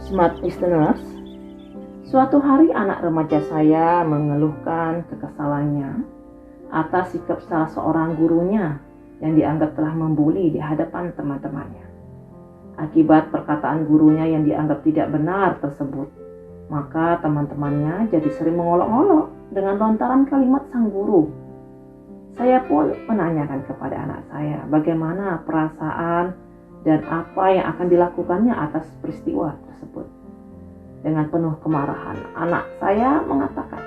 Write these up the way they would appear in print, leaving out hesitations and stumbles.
Smart listeners, suatu hari anak remaja saya mengeluhkan kekesalannya atas sikap salah seorang gurunya yang dianggap telah membuli di hadapan teman-temannya. Akibat perkataan gurunya yang dianggap tidak benar tersebut, maka teman-temannya jadi sering mengolok-olok dengan lontaran kalimat sang guru. Saya pun menanyakan kepada anak saya bagaimana perasaan dan apa yang akan dilakukannya atas peristiwa tersebut. Dengan penuh kemarahan, anak saya mengatakan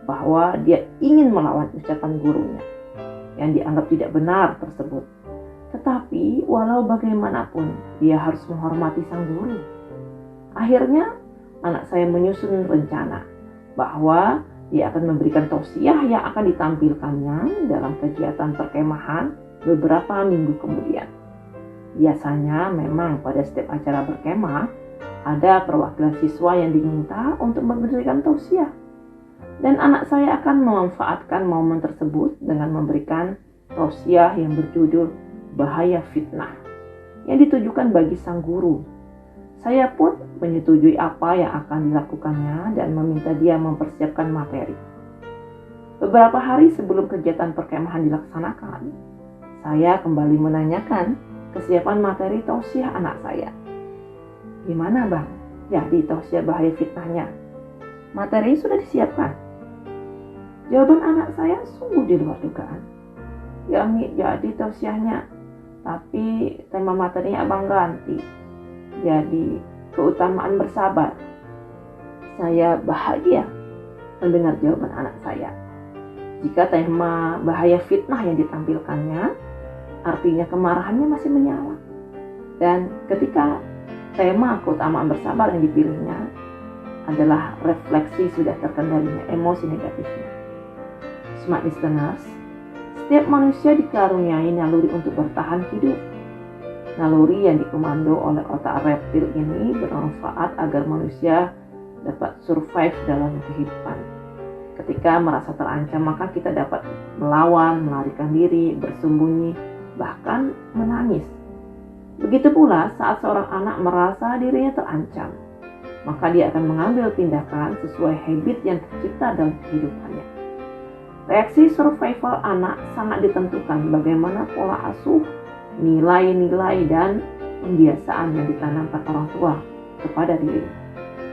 bahwa dia ingin melawan ucapan gurunya yang dianggap tidak benar tersebut. Tetapi walau bagaimanapun, dia harus menghormati sang guru. Akhirnya, anak saya menyusun rencana bahwa dia akan memberikan tausiah yang akan ditampilkannya dalam kegiatan perkemahan beberapa minggu kemudian. Biasanya memang pada setiap acara berkemah, ada perwakilan siswa yang diminta untuk memberikan tausiah. Dan anak saya akan memanfaatkan momen tersebut dengan memberikan tausiah yang berjudul Bahaya Fitnah, yang ditujukan bagi sang guru. Saya pun menyetujui apa yang akan dilakukannya dan meminta dia mempersiapkan materi. Beberapa hari sebelum kegiatan perkemahan dilaksanakan, saya kembali menanyakan kesiapan materi tausiah anak saya. Gimana bang? Jadi tausiah bahaya fitnahnya, materi sudah disiapkan? Jawaban anak saya sungguh di luar dugaan. Ya Mi, jadi tausiahnya, tapi tema materinya abang ganti. Jadi keutamaan bersabar. Saya bahagia mendengar jawaban anak saya. Jika tema bahaya fitnah yang ditampilkannya, artinya kemarahannya masih menyala. Dan ketika tema keutamaan bersabar yang dipilihnya adalah refleksi sudah terkendalinya emosi negatifnya. Smart listeners, setiap manusia dikaruniai naluri untuk bertahan hidup. Naluri yang dikomando oleh otak reptil ini bermanfaat agar manusia dapat survive dalam kehidupan. Ketika merasa terancam, maka kita dapat melawan, melarikan diri, bersembunyi, bahkan menangis. Begitu pula saat seorang anak merasa dirinya terancam, maka dia akan mengambil tindakan sesuai habit yang tercipta dalam kehidupannya. Reaksi survival anak sangat ditentukan bagaimana pola asuh, nilai-nilai dan pembiasaan yang ditanamkan orang tua kepada dirinya,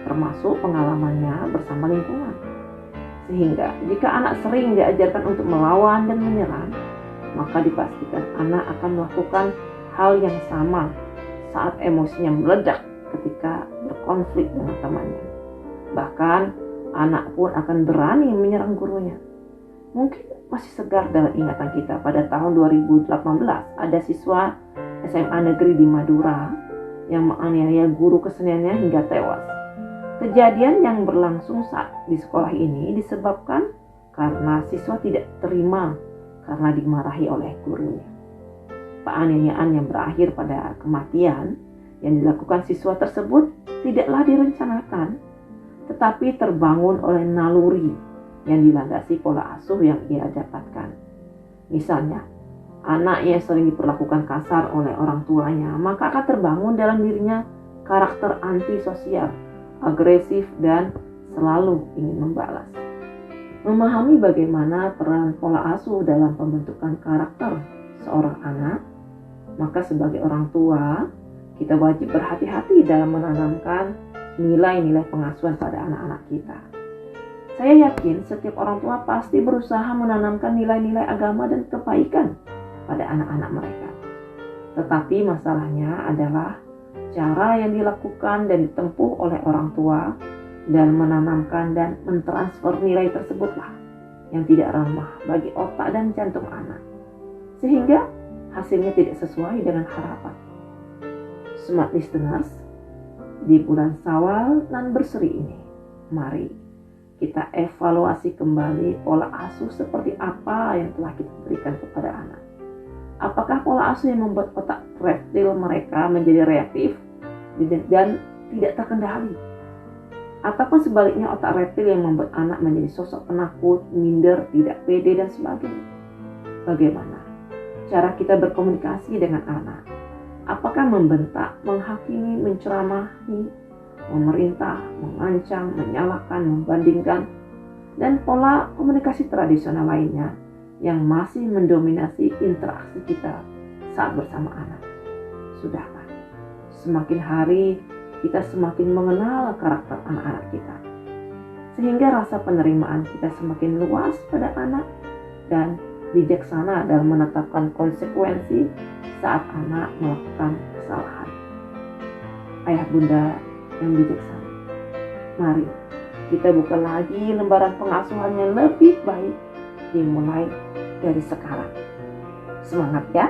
termasuk pengalamannya bersama lingkungan. Sehingga jika anak sering diajarkan untuk melawan dan menyerang, maka dipastikan anak akan melakukan hal yang sama saat emosinya meledak ketika berkonflik dengan temannya. Bahkan anak pun akan berani menyerang gurunya. Mungkin masih segar dalam ingatan kita pada tahun 2018 ada siswa SMA negeri di Madura yang menganiaya guru keseniannya hingga tewas. Kejadian yang berlangsung saat di sekolah ini disebabkan karena siswa tidak terima karena dimarahi oleh gurunya. Penganiayaan yang berakhir pada kematian yang dilakukan siswa tersebut tidaklah direncanakan, tetapi terbangun oleh naluri yang dilandasi pola asuh yang ia dapatkan. Misalnya, anak yang sering diperlakukan kasar oleh orang tuanya, maka akan terbangun dalam dirinya karakter antisosial, agresif, dan selalu ingin membalas. Memahami bagaimana peran pola asuh dalam pembentukan karakter seorang anak, maka sebagai orang tua, kita wajib berhati-hati dalam menanamkan nilai-nilai pengasuhan pada anak-anak kita. Saya yakin setiap orang tua pasti berusaha menanamkan nilai-nilai agama dan kebaikan pada anak-anak mereka. Tetapi masalahnya adalah cara yang dilakukan dan ditempuh oleh orang tua dan menanamkan dan mentransfer nilai tersebutlah yang tidak ramah bagi otak dan jantung anak, sehingga hasilnya tidak sesuai dengan harapan. Smart listeners, di bulan Syawal dan berseri ini, mari kita evaluasi kembali pola asuh seperti apa yang telah kita berikan kepada anak. Apakah pola asuh yang membuat otak reptil mereka menjadi reaktif dan tidak terkendali? Ataupun sebaliknya otak reptil yang membuat anak menjadi sosok penakut, minder, tidak pede, dan sebagainya. Bagaimana cara kita berkomunikasi dengan anak? Apakah membentak, menghakimi, menceramahi, memerintah, mengancam, menyalahkan, membandingkan, dan pola komunikasi tradisional lainnya yang masih mendominasi interaksi kita saat bersama anak. Sudahkah? Semakin hari kita semakin mengenal karakter anak-anak kita, sehingga rasa penerimaan kita semakin luas pada anak dan bijaksana dalam menetapkan konsekuensi saat anak melakukan kesalahan. Ayah bunda yang bijaksana, mari kita buka lagi lembaran pengasuhan yang lebih baik, dimulai dari sekarang. Semangat ya!